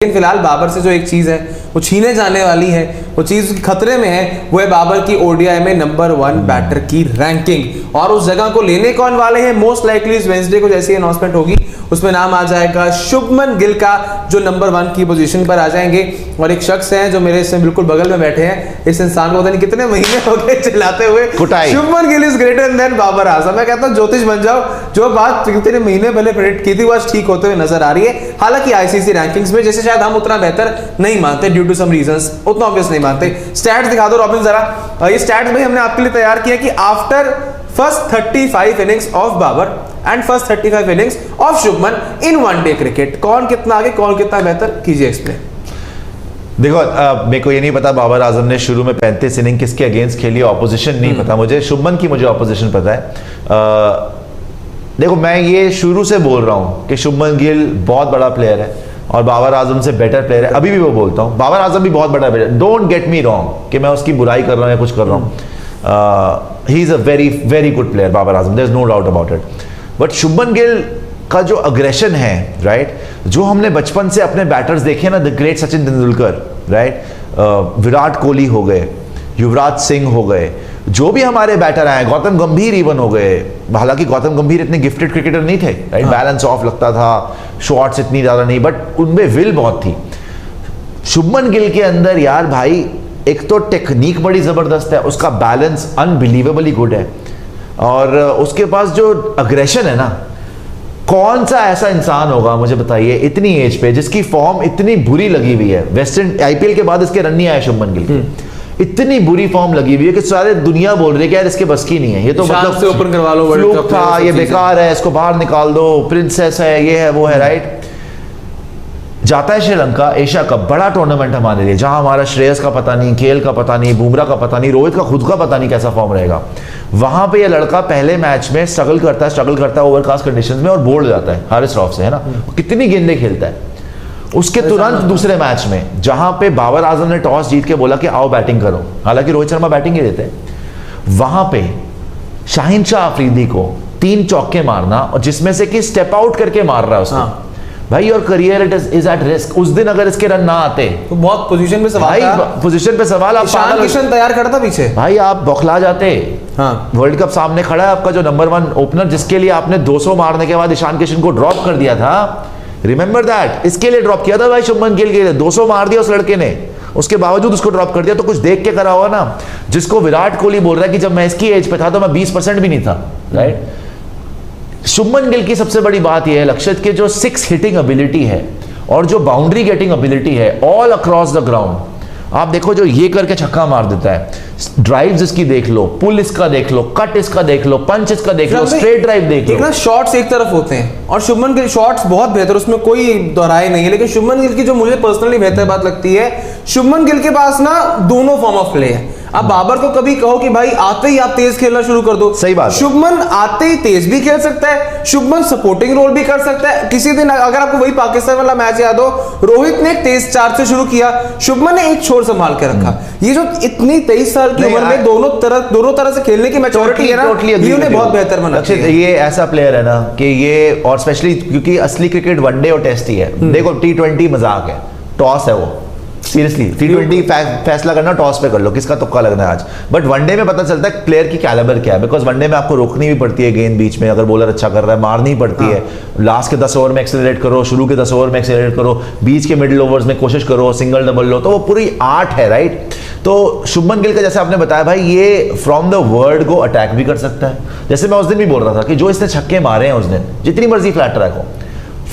लेकिन फिलहाल बाबर से जो एक चीज है वो छीने जाने वाली है, वो चीज खतरे में है, वो है बाबर की ओडीआई में नंबर 1 बैटर की रैंकिंग। और उस जगह को लेने कौन वाले हैं? मोस्ट लाइकली इस वेंसडे को जैसी अनाउंसमेंट होगी उसमें नाम आ जाएगा शुभमन गिल का, जो नंबर 1 की पोजीशन पर आ जाएंगे। और एक शख्स है जो मेरे इससे बिल्कुल बगल में बैठे हैं, इस इंसान को पता नहीं कितने महीने हो गए चिल्लाते हुए Shubman Gill is greater than Babar Azam. मैं कहता हूं ज्योतिष बन जाओ, जो बात कितने महीने पहले प्रेडिक्ट की थी वो आज ठीक होते हुए नजर आ रही है। हालांकि आईसीसी रैंकिंग्स में जैसे शायद हम उतना बेहतर नहीं मानते ड्यू टू सम रीजंस, उतना ऑब्वियस नहीं मानते। स्टैट्स दिखा दो रॉबिन जरा, ये स्टैट्स भाई हमने आपके लिए तैयार किया कि after first 35 innings of Babar and first 35 innings of Shubman in one day cricket, कौन कितना आगे कौन कितना बेहतर, कीजिए एक्सप्लेन। देखो मेरे को ये नहीं पता बाबर आजम ने शुरू में 35 इनिंग किसके अगेंस्ट खेली, ऑपोजिशन नहीं पता मुझे, शुभमन की मुझे ऑपोजिशन पता है। देखो मैं ये शुरू से बोल रहा हूँ कि शुभमन गिल बहुत बड़ा प्लेयर है और बाबर आजम से बेटर प्लेयर है, अभी भी वो बोलता हूँ। बाबर आजम भी बहुत बड़ा प्लेयर है, डोंट गेट मी रॉन्ग कि मैं उसकी बुराई कर रहा हूँ या कुछ कर रहा हूँ। He is a very very good player Babar Azam, there is no doubt about it. But Shubman Gill का जो अग्रेशन है, राइट, जो हमने बचपन से अपने बैटर्स देखे ना, the great Sachin Tendulkar, right, Virat Kohli हो गए, युवराज सिंह हो गए, जो भी हमारे बैटर आए, गौतम गंभीर इवन हो गए। हालांकि गौतम गंभीर इतने गिफ्टेड क्रिकेटर नहीं थे, राइट, बैलेंस ऑफ लगता था, शॉट्स इतनी ज्यादा नहीं, बट उनमें विल बहुत थी। शुभमन गिल के अंदर यार भाई एक तो टेक्निक बड़ी जबरदस्त है, उसका बैलेंस अनबिलीवेबली गुड है, और उसके पास जो अग्रेशन है ना, कौन सा ऐसा इंसान होगा मुझे बताइए इतनी एज पे जिसकी फॉर्म इतनी बुरी लगी हुई है। वेस्टर्न आईपीएल के बाद इसके रन नहीं आए शुभमन गिल के, इतनी बुरी फॉर्म लगी हुई है कि सारे दुनिया बोल रही है कि यार इसके बस की नहीं है, ये तो मतलब से ओपन करवा लो, फ्लूक था, ये बेकार है, इसको बाहर निकाल दो, प्रिंसेस है, ये है वो है, राइट। जाता है श्रीलंका, एशिया कप बड़ा टूर्नामेंट हमारे लिए, जहां हमारा श्रेयस का पता नहीं, केएल का पता नहीं, बुमराह का पता नहीं, रोहित का खुद का पता नहीं कैसा फॉर्म रहेगा। वहां पे ये लड़का पहले मैच में स्ट्रगल करता है ओवरकास्ट कंडीशंस में और बोल्ड जाता है हारिस रॉफ से, है ना, कितनी गेंदें खेलता है। उसके तुरंत दूसरे मैच में जहां पे बाबर आजम ने टॉस जीत के बोला कि आओ बैटिंग करो, हालांकि रोहित शर्मा बैटिंग ही देते हैं, वहां पे शाहिन शाह अफरीदी को 3 चौके मारना, और जिसमें से कि स्टेप आउट करके मार रहा है उसको, भाई your career is at risk. उस दिन अगर इसके रन ना आते तो बहुत पोजीशन पे सवाल था, पोजीशन पे सवाल, आप ईशान किशन तैयार करता पीछे, भाई आप बौखला जाते। हाँ, वर्ल्ड कप सामने खड़ा है आपका जो नंबर 1 ओपनर, जिसके लिए आपने 200 मारने के बाद ईशान किशन को ड्रॉप कर दिया था, रिमेंबर दैट, इसके लिए ड्रॉप किया था भाई शुभमन गिल के लिए, 200 मार दिया उस लड़के ने, उसके बावजूद उसको ड्रॉप कर दिया, तो कुछ देख के करा होगा ना। जिसको विराट कोहली बोल रहा है कि जब मैं इसकी एज पे था तो मैं 20% भी नहीं था, राइट। शुभमन गिल की सबसे बड़ी बात यह है लक्षित के जो 6 हिटिंग एबिलिटी है और जो बाउंड्री गेटिंग एबिलिटी है ऑल अक्रॉस द ग्राउंड, आप देखो जो ये करके छक्का मार देता है, ड्राइव्स इसकी देख लो, पुल इसका देख लो, कट इसका देख लो, पंच इसका देख लो, स्ट्रेट ड्राइव देख लो। शॉट्स एक तरफ होते हैं और शुभमन गिल शॉट्स बहुत बेहतर, उसमें कोई दोहराई नहीं है, लेकिन शुभमन गिल की जो मुझे पर्सनली बेहतर बात लगती है, शुभमन गिल के पास ना दोनों फॉर्म ऑफ प्ले है। अब बाबर को कभी कहो कि भाई आते ही आप तेज खेलना शुरू कर दो, सही बात, शुभमन आते ही तेज भी खेल सकता है, शुभमन सपोर्टिंग रोल भी कर सकता है। किसी दिन अगर आपको वही पाकिस्तान वाला मैच याद हो, रोहित ने एक तेज 4 से शुरू किया, शुभमन ने एक छोर संभाल के रखा। ये जो इतनी 23 साल की उम्र में दोनों तरह से खेलने की मैच्योरिटी है ना, ये उन्हें बहुत बेहतर बना। ये ऐसा प्लेयर है ना कि ये, और स्पेशली क्योंकि असली क्रिकेट वनडे और टेस्ट ही है। देखो T20 मजाक है, टॉस है वो, सीरियसली T20 फैसला करना टॉस पे कर लो, किसका तुक्का लगना है आज। बट वनडे में पता चलता है प्लेयर की कैलिबर क्या है, बिकॉज वनडे में आपको रोकनी भी पड़ती है गेंद बीच में, अगर बॉलर अच्छा कर रहा है मारनी पड़ती है, लास्ट के 10 ओवर में एक्सेलरेट करो, शुरू के 10 ओवर में एक्सेलरेट करो, बीच के मिडिल ओवर्स में कोशिश करो सिंगल डबल लो, तो वो पूरी आर्ट है, राइट। तो शुभमन गिल का जैसे आपने बताया भाई, ये फ्रॉम द वर्ल्ड को अटैक भी कर सकता है। जैसे मैं उस दिन भी बोल रहा था कि जो इसने छक्के मारे हैं उस दिन, जितनी मर्जी फ्लैट ट्रैक हो,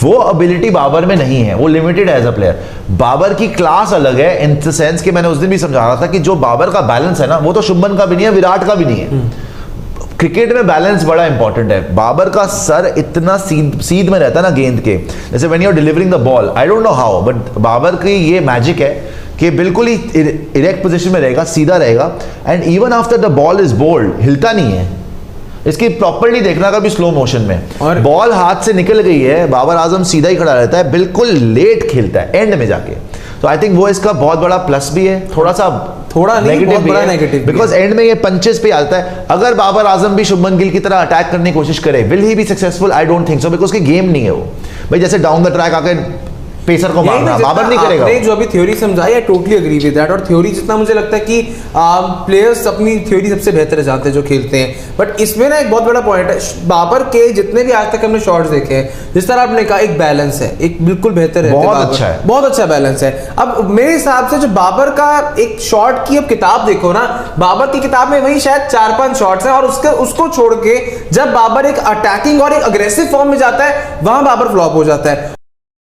वो एबिलिटी बाबर में नहीं है, वो लिमिटेड है एज अ प्लेयर। बाबर की क्लास अलग है इन द सेंस कि मैंने उस दिन भी समझा रहा था कि जो बाबर का बैलेंस है ना, वो तो शुभमन का भी नहीं है, विराट का भी नहीं है। क्रिकेट में बैलेंस बड़ा इंपॉर्टेंट है। बाबर का सर इतना सीध में रहता है ना गेंद के, जैसे when you are delivering the ball, I don't know how, but Babar की ये मैजिक है कि बिल्कुल ही इरेक्ट पोजीशन में रहेगा, सीधा रहेगा, and even after the ball is bowled हिलता नहीं है। इसकी प्रॉपर्ली देखना कभी स्लो मोशन में, और बॉल हाथ से निकल गई है, बाबर आजम सीधा ही खड़ा रहता है, बिल्कुल लेट खेलता है एंड में जाके। तो आई थिंक वो इसका बहुत बड़ा प्लस भी है, थोड़ा नेगेटिव, बिकॉज एंड में ये पंचेस पे आता है। अगर बाबर आजम भी शुभमन गिल की तरह अटैक करने की कोशिश करे, will he be successful? I don't think so, because उसकी गेम नहीं है वो। भाई जैसे डाउन द ट्रैक आके पेसर को मारना, बाबर नहीं करेगा। आपने जो अभी थ्योरी समझाई, I totally agree with that. और थ्योरी जितना मुझे लगता है कि प्लेयर्स अपनी थ्योरी सबसे बेहतर जानते हैं जो खेलते हैं, बट इसमें ना एक बहुत बड़ा पॉइंट है, बाबर के जितने भी आज तक हमने शॉट्स देखे हैं, जिस तरह आपने कहा, एक बैलेंस है, एक बिल्कुल बेहतर है, बहुत अच्छा है, बहुत अच्छा बैलेंस है। अब मेरे हिसाब से जो बाबर का एक शॉट की अब किताब देखो ना, बाबर की किताब में वही शायद 4-5 शॉट्स हैं, और उसको छोड़ के जब बाबर एक अटैकिंग और एक अग्रेसिव फॉर्म में जाता है, वहां बाबर फ्लॉप हो जाता है।